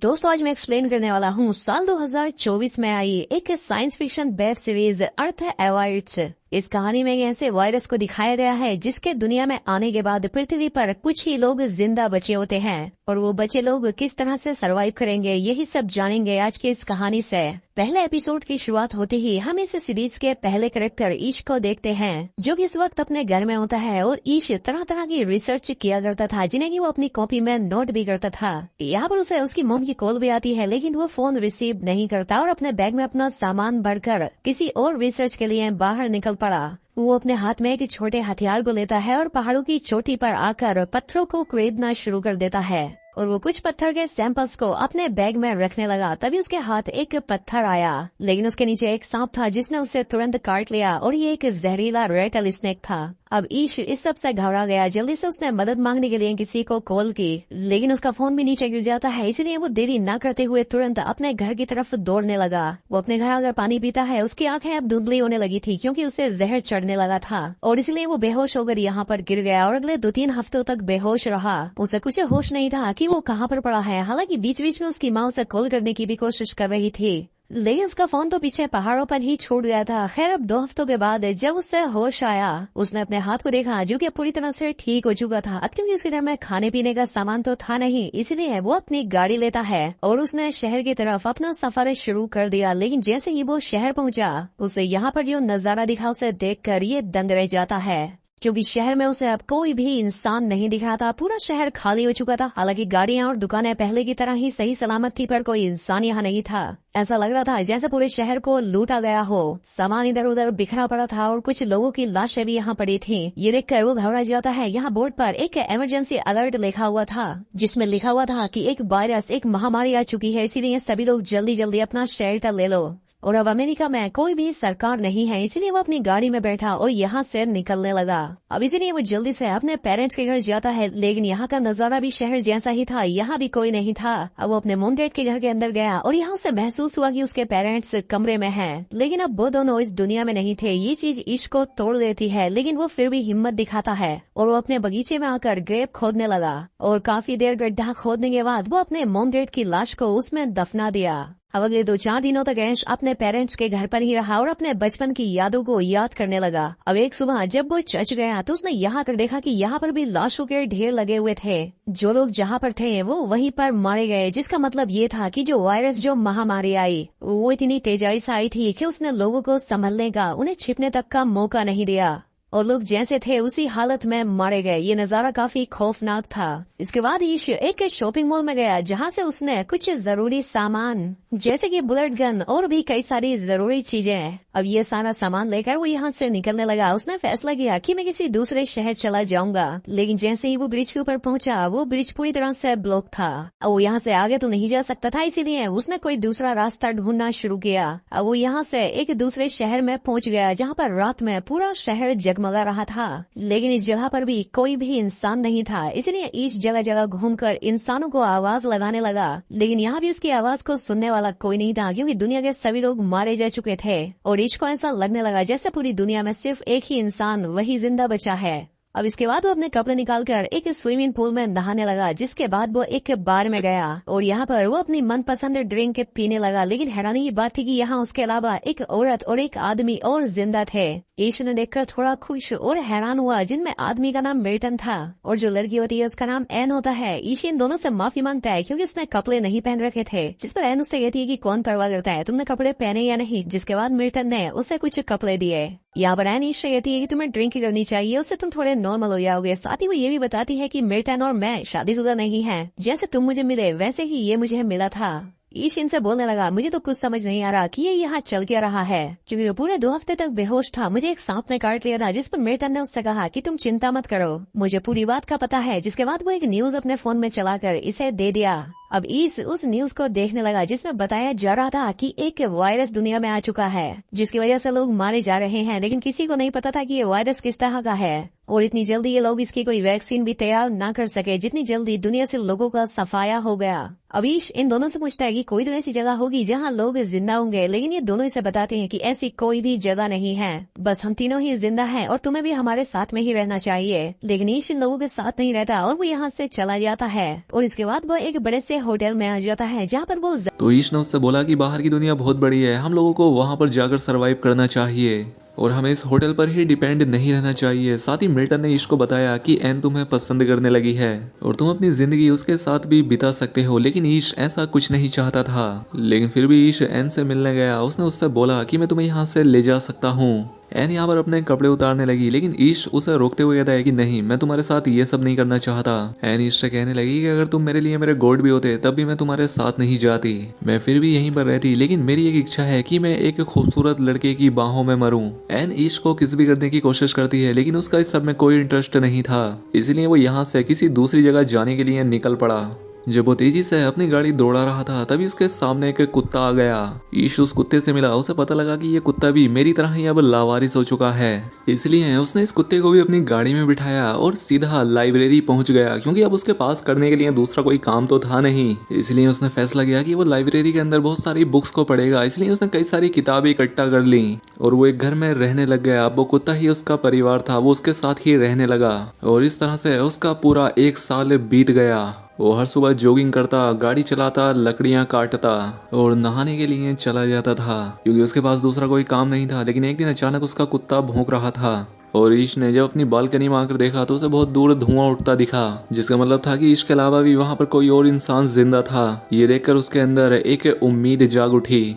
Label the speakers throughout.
Speaker 1: दोस्तों आज मैं एक्सप्लेन करने वाला हूँ साल 2024 में आई एक साइंस फिक्शन वेब सीरीज अर्थ अवॉइड्स। इस कहानी में ऐसे वायरस को दिखाया गया है जिसके दुनिया में आने के बाद पृथ्वी पर कुछ ही लोग जिंदा बचे होते हैं और वो बचे लोग किस तरह से सरवाइव करेंगे यही सब जानेंगे आज की इस कहानी से। पहले एपिसोड की शुरुआत होते ही हम इस सीरीज के पहले कैरेक्टर ईश को देखते हैं जो कि इस वक्त अपने घर में होता है और ईश तरह तरह की रिसर्च किया करता था जिन्हें कि वो अपनी कॉपी में नोट भी करता था। यहाँ पर उसे उसकी मॉम की कॉल भी आती है लेकिन वो फोन रिसीव नहीं करता और अपने बैग में अपना सामान भरकर किसी और रिसर्च के लिए बाहर निकल पड़ा। वो अपने हाथ में एक छोटे हथियार को लेता है और पहाड़ों की चोटी पर आकर पत्थरों को खरीदना शुरू कर देता है और वो कुछ पत्थर के सैंपल्स को अपने बैग में रखने लगा। तभी उसके हाथ एक पत्थर आया लेकिन उसके नीचे एक सांप था जिसने उसे तुरंत काट लिया और ये एक जहरीला रेटल स्नेक था। अब ईश इस सब से घबरा गया। जल्दी से उसने मदद मांगने के लिए किसी को कॉल की लेकिन उसका फोन भी नीचे गिर जाता है, इसलिए वो देरी न करते हुए तुरंत अपने घर की तरफ दौड़ने लगा। वो अपने घर अगर पानी पीता है उसकी आंखें अब धुंधली होने लगी थी क्योंकि उसे जहर चढ़ने लगा था और इसलिए वो बेहोश होकर यहाँ पर गिर गया और अगले 2-3 हफ्तों तक बेहोश रहा। उसे कुछ होश नहीं था कि वो कहाँ पर पड़ा है। हालांकि बीच बीच में उसकी माँ उसे कॉल करने की भी कोशिश कर रही थी लेकिन उसका फोन तो पीछे पहाड़ों पर ही छूट गया था। खैर अब 2 हफ्तों के बाद जब उससे होश आया उसने अपने हाथ को देखा जो कि पूरी तरह से ठीक हो चुका था। अब क्योंकि उसके घर में खाने पीने का सामान तो था नहीं, इसलिए वो अपनी गाड़ी लेता है और उसने शहर की तरफ अपना सफर शुरू कर दिया। लेकिन जैसे ही वो शहर पहुंचा उसे यहाँ पर जो नजारा दिखा उसे देखकर ये दंग रह जाता है क्योंकि शहर में उसे अब कोई भी इंसान नहीं दिख रहा था। पूरा शहर खाली हो चुका था। हालांकि गाड़ियां और दुकानें पहले की तरह ही सही सलामत थी पर कोई इंसान यहाँ नहीं था। ऐसा लग रहा था जैसे पूरे शहर को लूटा गया हो। सामान इधर उधर बिखरा पड़ा था और कुछ लोगों की लाशें भी यहाँ पड़ी थी। ये देखकर वो घबरा जाता है। यहाँ बोर्ड पर एक इमरजेंसी अलर्ट लिखा हुआ था जिसमें लिखा हुआ था कि एक वायरस एक महामारी आ चुकी है, इसीलिए सभी लोग जल्दी जल्दी अपना शेल्टर ले लो। और अब अमेरिका में कोई भी सरकार नहीं है, इसीलिए वो अपनी गाड़ी में बैठा और यहाँ से निकलने लगा। अब इसीलिए वो जल्दी से अपने पेरेंट्स के घर जाता है लेकिन यहाँ का नजारा भी शहर जैसा ही था, यहाँ भी कोई नहीं था। अब वो अपने मॉम डैड के घर के अंदर गया और यहाँ से महसूस हुआ कि उसके पेरेंट्स कमरे में हैं लेकिन अब वो दोनों इस दुनिया में नहीं थे। ये चीज ईश को तोड़ देती है लेकिन वो फिर भी हिम्मत दिखाता है और वो अपने बगीचे में आकर ग्रेव खोदने लगा और काफी देर गड्ढा खोदने के बाद वो अपने मॉम डैड की लाश को उसमें दफना दिया। अब अगले 2-4 दिनों तक ऐश अपने पेरेंट्स के घर पर ही रहा और अपने बचपन की यादों को याद करने लगा। अब एक सुबह जब वो चर्च गया तो उसने यहाँ कर देखा कि यहाँ पर भी लाशों के ढेर लगे हुए थे। जो लोग जहाँ पर थे वो वहीं पर मारे गए, जिसका मतलब ये था कि जो वायरस जो महामारी आई वो इतनी तेजाई से आई थी कि उसने लोगों को संभलने का उन्हें छिपने तक का मौका नहीं दिया और लोग जैसे थे उसी हालत में मारे गए। ये नजारा काफी खौफनाक था। इसके बाद ईश एक शॉपिंग मॉल में गया जहाँ से उसने कुछ जरूरी सामान जैसे कि बुलेट गन और भी कई सारी जरूरी चीजें। अब ये सारा सामान लेकर वो यहाँ से निकलने लगा। उसने फैसला किया कि मैं किसी दूसरे शहर चला जाऊंगा लेकिन जैसे ही वो ब्रिज के ऊपर पहुंचा वो ब्रिज पूरी तरह से ब्लॉक था। अब वो यहाँ से आगे तो नहीं जा सकता था, इसीलिए उसने कोई दूसरा रास्ता ढूंढना शुरू किया। अब वो यहाँ से एक दूसरे शहर में पहुंच गया जहाँ पर रात में पूरा शहर जगमगा रहा था लेकिन इस जगह पर भी कोई भी इंसान नहीं था। इसलिए इस जगह जगह घूमकर इंसानों को आवाज लगाने लगा लेकिन यहाँ भी उसकी आवाज को सुनने वाला कोई नहीं था क्योंकि दुनिया के सभी लोग मारे जा चुके थे और ईश को ऐसा लगने लगा जैसे पूरी दुनिया में सिर्फ एक ही इंसान वही जिंदा बचा है। अब इसके बाद वो अपने कपड़े निकालकर एक स्विमिंग पूल में नहाने लगा, जिसके बाद वो एक बार में गया और यहाँ पर वो अपनी मनपसंद ड्रिंक पीने लगा। लेकिन हैरानी की बात थी कि यहाँ उसके अलावा एक औरत और एक आदमी और जिंदा थे। ईश ने देखकर थोड़ा खुश और हैरान हुआ, जिनमें आदमी का नाम मिल्टन था और जो लड़की होती है उसका नाम एन होता है। ईश इन दोनों से माफी मांगता है क्योंकि उसने कपड़े नहीं पहन रखे थे, जिस पर एन उससे कहती है कि कौन परवाह करता है, तुमने कपड़े पहने या नहीं। जिसके बाद मिल्टन ने उसे कुछ कपड़े दिए। यहाँ पर एन ईश से कहती है कि तुम्हें ड्रिंक करनी चाहिए, उससे तुम थोड़े नॉर्मल हो जाओगे। साथ ही वो ये भी बताती है कि मिल्टन और मैं शादीशुदा नहीं है, जैसे तुम मुझे मिले वैसे ही ये मुझे मिला था। ईश इनसे बोलने लगा, मुझे तो कुछ समझ नहीं आ रहा कि ये यहाँ चल क्या रहा है, क्योंकि वो पूरे 2 हफ्ते तक बेहोश था। मुझे एक सांप ने काट लिया था, जिस पर मिल्टन ने उससे कहा कि तुम चिंता मत करो, मुझे पूरी बात का पता है। जिसके बाद वो एक न्यूज अपने फोन में चलाकर इसे दे दिया। अब ईश उस न्यूज को देखने लगा जिसमें बताया जा रहा था कि एक वायरस दुनिया में आ चुका है, जिसकी वजह से लोग मारे जा रहे हैं। लेकिन किसी को नहीं पता था कि ये वायरस किस तरह का है और इतनी जल्दी ये लोग इसकी कोई वैक्सीन भी तैयार ना कर सके, जितनी जल्दी दुनिया से लोगों का सफाया हो गया। अब ईश इन दोनों से पूछता है कि कोई तो ऐसी जगह होगी जहाँ लोग जिंदा होंगे, लेकिन ये दोनों इसे बताते हैं कि ऐसी कोई भी जगह नहीं है, बस हम तीनों ही जिंदा हैं और तुम्हें भी हमारे साथ में ही रहना चाहिए। लेकिन ईश इन लोगों के साथ नहीं रहता और वो यहाँ से चला जाता है और इसके बाद वो एक बड़े से होटल में आ जाता है जहाँ पर वो
Speaker 2: तो ईश ने उससे बोला कि बाहर की दुनिया बहुत बड़ी है, हम लोगों को वहां पर जाकर सरवाइव करना चाहिए और हमें इस होटल पर ही डिपेंड नहीं रहना चाहिए। साथ ही मिल्टन ने ईश को बताया कि एन तुम्हें पसंद करने लगी है और तुम अपनी जिंदगी उसके साथ भी बिता सकते हो, लेकिन ईश ऐसा कुछ नहीं चाहता था। लेकिन फिर भी ईश एन से मिलने गया। उसने उससे बोला कि मैं तुम्हें यहाँ से ले जा सकता हूँ। एन यहाँ पर अपने कपड़े उतारने लगी, लेकिन ईश उसे रोकते हुए कहता है कि नहीं, मैं तुम्हारे साथ ये सब नहीं करना चाहता। एन ईश से कहने लगी कि अगर तुम मेरे लिए मेरे गॉड भी होते तब भी मैं तुम्हारे साथ नहीं जाती, मैं फिर भी यहीं पर रहती, लेकिन मेरी एक इच्छा है कि मैं एक खूबसूरत लड़के की बाहों में मरूं। एन ईश को किस भी करने की कोशिश करती है, लेकिन उसका इस सब में कोई इंटरेस्ट नहीं था, इसलिए वो यहाँ से किसी दूसरी जगह जाने के लिए निकल पड़ा। जब वो तेजी से अपनी गाड़ी दौड़ा रहा था तभी उसके सामने एक कुत्ता आ गया। ईश उस कुत्ते से मिला। उसे पता लगा कि ये कुत्ता भी मेरी तरह ही अब लावारिस हो चुका है, इसलिए उसने इस कुत्ते को भी अपनी गाड़ी में बिठाया और सीधा लाइब्रेरी पहुंच गया, क्योंकि अब उसके पास करने के लिए दूसरा कोई काम तो था नहीं। इसलिए उसने फैसला किया कि वो लाइब्रेरी के अंदर बहुत सारी बुक्स को पढ़ेगा। इसलिए उसने कई सारी किताबें इकट्ठा कर ली और वो एक घर में रहने लग गया। अब वो कुत्ता ही उसका परिवार था, वो उसके साथ ही रहने लगा और इस तरह से उसका पूरा 1 साल बीत गया। वो हर सुबह जॉगिंग करता, गाड़ी चलाता, लकड़ियां काटता और नहाने के लिए चला जाता था, क्योंकि उसके पास दूसरा कोई काम नहीं था। लेकिन एक दिन अचानक उसका कुत्ता भौंक रहा था और ईश ने जब अपनी बालकनी में आकर देखा तो उसे बहुत दूर धुआं उठता दिखा, जिसका मतलब था कि ईश के अलावा भी वहां पर कोई और इंसान जिंदा था। ये देखकर उसके अंदर एक उम्मीद जाग उठी।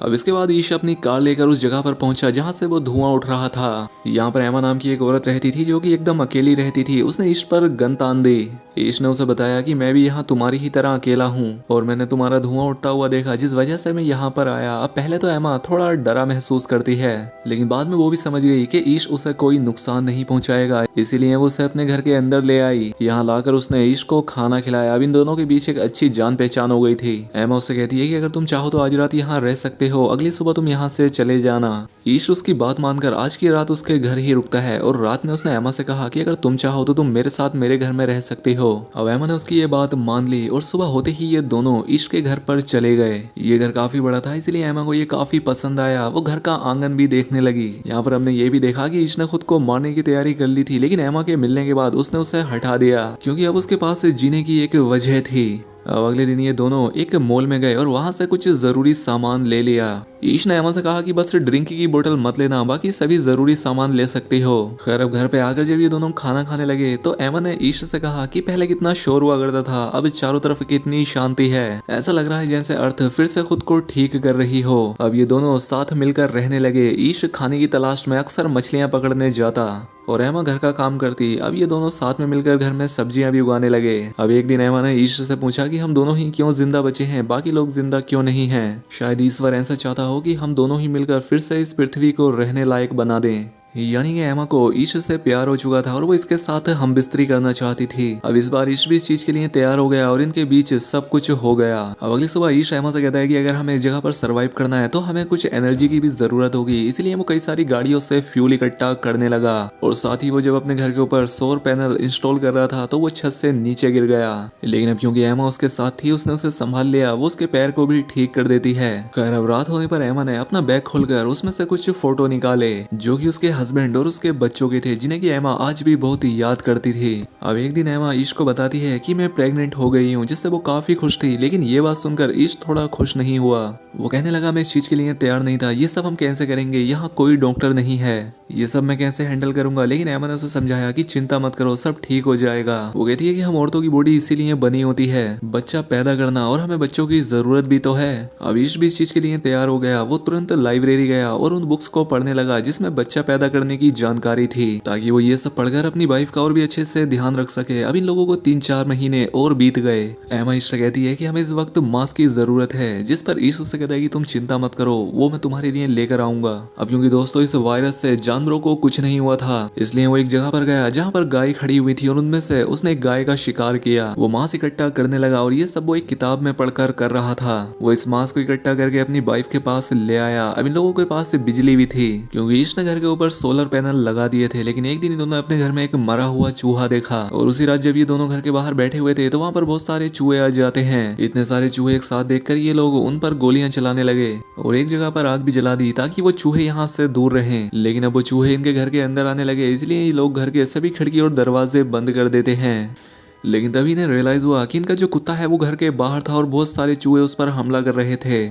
Speaker 2: अब इसके बाद ईश अपनी कार लेकर उस जगह पर पहुंचा जहां से वो धुआं उठ रहा था। यहाँ पर एमा नाम की एक औरत रहती थी जो कि एकदम अकेली रहती थी। उसने ईश पर गन तान दी। ईश ने उसे बताया कि मैं भी यहाँ तुम्हारी ही तरह अकेला हूँ और मैंने तुम्हारा धुआं उठता हुआ देखा, जिस वजह से मैं यहाँ पर आया। अब पहले तो एमा थोड़ा डरा महसूस करती है, लेकिन बाद में वो भी समझ गई कि ईश उसे कोई नुकसान नहीं पहुंचाएगा, इसीलिए वो उसे अपने घर के अंदर ले आई। यहाँ लाकर उसने ईश को खाना खिलाया। अब इन दोनों के बीच एक अच्छी जान पहचान हो गई थी। एमा उससे कहती है कि अगर तुम चाहो तो आज रात यहाँ रह सकते हो, अगली सुबह तुम यहाँ से चले जाना। ईश उसकी बात मानकर आज की रात उसके घर ही रुकता है और रात में उसने एमा से कहा कि अगर तुम चाहो तो तुम मेरे साथ मेरे घर में रह सकते हो। अब एमा ने उसकी ये बात मान ली और सुबह होते ही ये दोनों ईश के घर पर चले गए। ये घर काफी बड़ा था, इसलिए एमा को ये काफी पसंद आया। वो घर का आंगन भी देखने लगी। यहाँ पर हमने ये भी देखा कि ईश ने खुद को मारने की तैयारी कर ली थी, लेकिन एमा के मिलने के बाद उसने उसे हटा दिया, क्योंकि अब उसके पास जीने की एक वजह थी। अब अगले दिन ये दोनों एक मॉल में गए और वहां से कुछ जरूरी सामान ले लिया। ईश ने एमा से कहा कि बस ड्रिंक की बोतल मत लेना, बाकी सभी जरूरी सामान ले सकती हो। खैर अब घर पे आकर जब ये दोनों खाना खाने लगे तो एमा ने ईश से कहा कि पहले कितना शोर हुआ करता था, अब चारों तरफ कितनी शांति है, ऐसा लग रहा है जैसे अर्थ फिर से खुद को ठीक कर रही हो। अब ये दोनों साथ मिलकर रहने लगे। ईश खाने की तलाश में अक्सर मछलियां पकड़ने जाता और एमा घर का काम करती। अब ये दोनों साथ में मिलकर घर में सब्जियां भी उगाने लगे। अब एक दिन एमा ने ईश से पूछा कि हम दोनों ही क्यों जिंदा बचे हैं, बाकी लोग जिंदा क्यों नहीं हैं? शायद ईश्वर ऐसा चाहता हो कि हम दोनों ही मिलकर फिर से इस पृथ्वी को रहने लायक बना दें। यानी कि एमा को ईश से प्यार हो चुका था और वो इसके साथ हम बिस्तरी करना चाहती थी। अब इस बार ईश भी इस चीज के लिए तैयार हो गया और इनके बीच सब कुछ हो गया। अब अगली सुबह ईश एमा से कहता है कि अगर हमें इस जगह पर सरवाइव करना है तो हमें कुछ एनर्जी की भी जरूरत होगी, इसलिए वो कई सारी गाड़ियों से फ्यूल इकट्ठा करने लगा और साथ ही वो जब अपने घर के ऊपर सौर पैनल इंस्टॉल कर रहा था तो वो छत से नीचे गिर गया। लेकिन अब क्योंकि एमा उसके साथ थी उसने उसे संभाल लिया, वो उसके पैर को भी ठीक कर देती है। खैर अब रात होने पर एमा ने अपना बैग खोलकर उसमें से कुछ फोटो निकाले जो कि उसके हस्बैंड और उसके बच्चों के थे, जिन्हें कि एमा आज भी बहुत ही याद करती थी। अब एक दिन एमा ईश को बताती है कि मैं प्रेग्नेंट हो गई हूँ, जिससे वो काफी खुश थी। लेकिन ये बात सुनकर ईश थोड़ा खुश नहीं हुआ। वो कहने लगा मैं इस चीज के लिए तैयार नहीं था, ये सब हम कैसे करेंगे, यहाँ कोई डॉक्टर नहीं है, ये सब मैं कैसे हैंडल करूंगा। लेकिन एमा ने उसे समझाया कि चिंता मत करो, सब ठीक हो जाएगा। वो कहती है कि हम औरतों की बॉडी इसीलिए बनी होती है, बच्चा पैदा करना, और हमें बच्चों की जरूरत भी तो है। अब ईश भी इस चीज के लिए तैयार हो गया। वो तुरंत लाइब्रेरी गया और उन बुक्स को पढ़ने लगा जिसमें बच्चा पैदा करने की जानकारी थी, ताकि वो ये सब पढ़कर अपनी वाइफ का और भी अच्छे से ध्यान रख सके। अब इन लोगों को 3-4 महीने और बीत गए। एमा ईश से कहती है कि हमें इस वक्त मास्क की जरूरत है, जिस पर ईश उससे कहता है कि तुम चिंता मत करो, वो मैं तुम्हारे लिए लेकर आऊंगा। अब क्योंकि दोस्तों इस वायरस से जानवरों को कुछ नहीं हुआ था, इसलिए वो एक जगह पर गया जहाँ पर गाय खड़ी हुई थी और उनमें से उसने एक गाय का शिकार किया। वो मांस इकट्ठा करने लगा और ये सब वो एक किताब में पढ़कर कर रहा था। वो इस मांस को इकट्ठा करके अपनी वाइफ के पास ले आया। अब इन लोगों के पास बिजली भी थी क्योंकि ईश ने घर के ऊपर सोलर पैनल लगा दिए थे। लेकिन एक दिन इन्होंने अपने घर में एक मरा हुआ चूहा देखा और उसी रात जब ये दोनों घर के बाहर बैठे हुए थे तो वहाँ पर बहुत सारे चूहे आ जाते हैं। इतने सारे चूहे एक साथ देखकर ये लोग उन पर गोलियां चलाने लगे और एक जगह पर आग भी जला दी ताकि वो चूहे यहाँ से दूर रहें। लेकिन अब वो चूहे इनके घर के अंदर आने लगे, इसलिए ये लोग घर के सभी खिड़की और दरवाजे बंद कर देते हैं। लेकिन तभी इन्हें रियलाइज हुआ कि इनका जो कुत्ता है वो घर के बाहर था और बहुत सारे चूहे उस पर हमला कर रहे थे।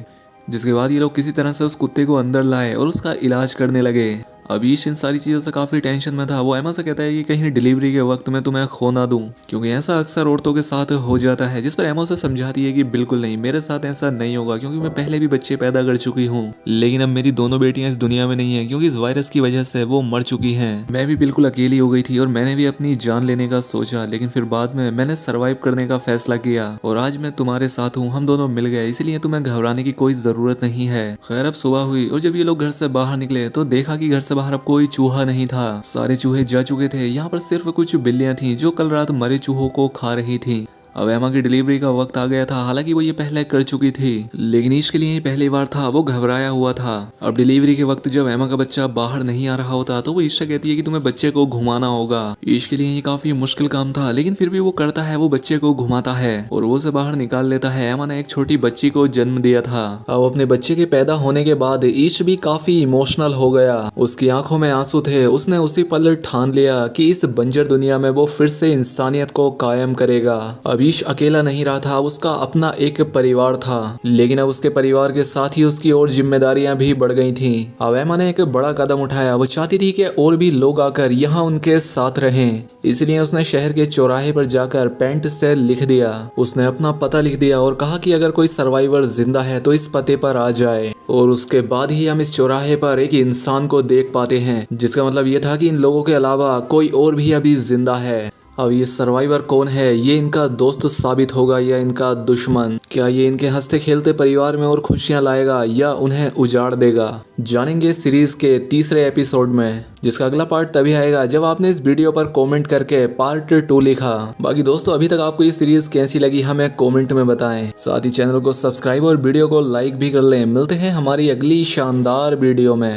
Speaker 2: जिसके बाद ये लोग किसी तरह से उस कुत्ते को अंदर लाए और उसका इलाज करने लगे। अभीश इन सारी चीज़ों से काफ़ी टेंशन में था। वो एमा से कहता है कि कहीं डिलीवरी के वक्त में तुम्हें खो ना दूं, क्योंकि ऐसा अक्सर औरतों के साथ हो जाता है। जिस पर एमा से समझाती है कि बिल्कुल नहीं, मेरे साथ ऐसा नहीं होगा, क्योंकि मैं पहले भी बच्चे पैदा कर चुकी हूँ। लेकिन अब मेरी दोनों बेटियां इस दुनिया में नहीं है, क्योंकि इस वायरस की वजह से वो मर चुकी हैं। मैं भी बिल्कुल अकेली हो गई थी और मैंने भी अपनी जान लेने का सोचा, लेकिन फिर बाद में मैंने सर्वाइव करने का फैसला किया और आज मैं तुम्हारे साथ हूँ। हम दोनों मिल गए, इसलिए तुम्हें घबराने की कोई जरूरत नहीं है। खैर अब सुबह हुई और जब ये लोग घर से बाहर निकले तो देखा कि घर से बाहर अब कोई चूहा नहीं था। सारे चूहे जा चुके थे। यहाँ पर सिर्फ कुछ बिल्लियां थीं जो कल रात मरे चूहों को खा रही थीं। अब एमा की डिलीवरी का वक्त आ गया था। हालांकि वो ये पहले कर चुकी थी, लेकिन ईश के लिए ये पहली बार था। वो घबराया हुआ था। अब डिलीवरी के वक्त जब एमा का बच्चा बाहर नहीं आ रहा होता तो वो ईश से कहती है कि तुम्हें बच्चे को घुमाना होगा। ईश के लिए ये काफी मुश्किल काम था, लेकिन फिर भी वो करता है। वो बच्चे को घुमाता है और वो उसे बाहर निकाल लेता है। एमा ने एक छोटी बच्ची को जन्म दिया था। अब अपने बच्चे के पैदा होने के बाद ईश भी काफी इमोशनल हो गया। उसकी आंखों में आंसू थे। उसने उसी पल ठान लिया कि इस बंजर दुनिया में वो फिर से इंसानियत को कायम करेगा। अब ईश अकेला नहीं रहा था, उसका अपना एक परिवार था, लेकिन अब उसके परिवार के साथ ही उसकी और जिम्मेदारियां भी बढ़ गई थीं। अब एमा ने एक बड़ा कदम उठाया। वो चाहती थी कि और भी लोग आकर यहाँ उनके साथ रहें, इसलिए उसने शहर के चौराहे पर जाकर पेंट से लिख दिया। उसने अपना पता लिख दिया और कहा कि अगर कोई सर्वाइवर जिंदा है तो इस पते पर आ जाए। और उसके बाद ही हम इस चौराहे पर एक इंसान को देख पाते हैं, जिसका मतलब ये था कि इन लोगों के अलावा कोई और भी अभी जिंदा है। अब ये सर्वाइवर कौन है? ये इनका दोस्त साबित होगा या इनका दुश्मन? क्या ये इनके हंसते खेलते परिवार में और खुशियां लाएगा या उन्हें उजाड़ देगा? जानेंगे सीरीज के तीसरे एपिसोड में, जिसका अगला पार्ट तभी आएगा जब आपने इस वीडियो पर कमेंट करके पार्ट 2 लिखा। बाकी दोस्तों, अभी तक आपको ये सीरीज कैसी लगी हमें कमेंट में बताएं। साथ ही चैनल को सब्सक्राइब और वीडियो को लाइक भी कर लें। मिलते हैं हमारी अगली शानदार वीडियो में।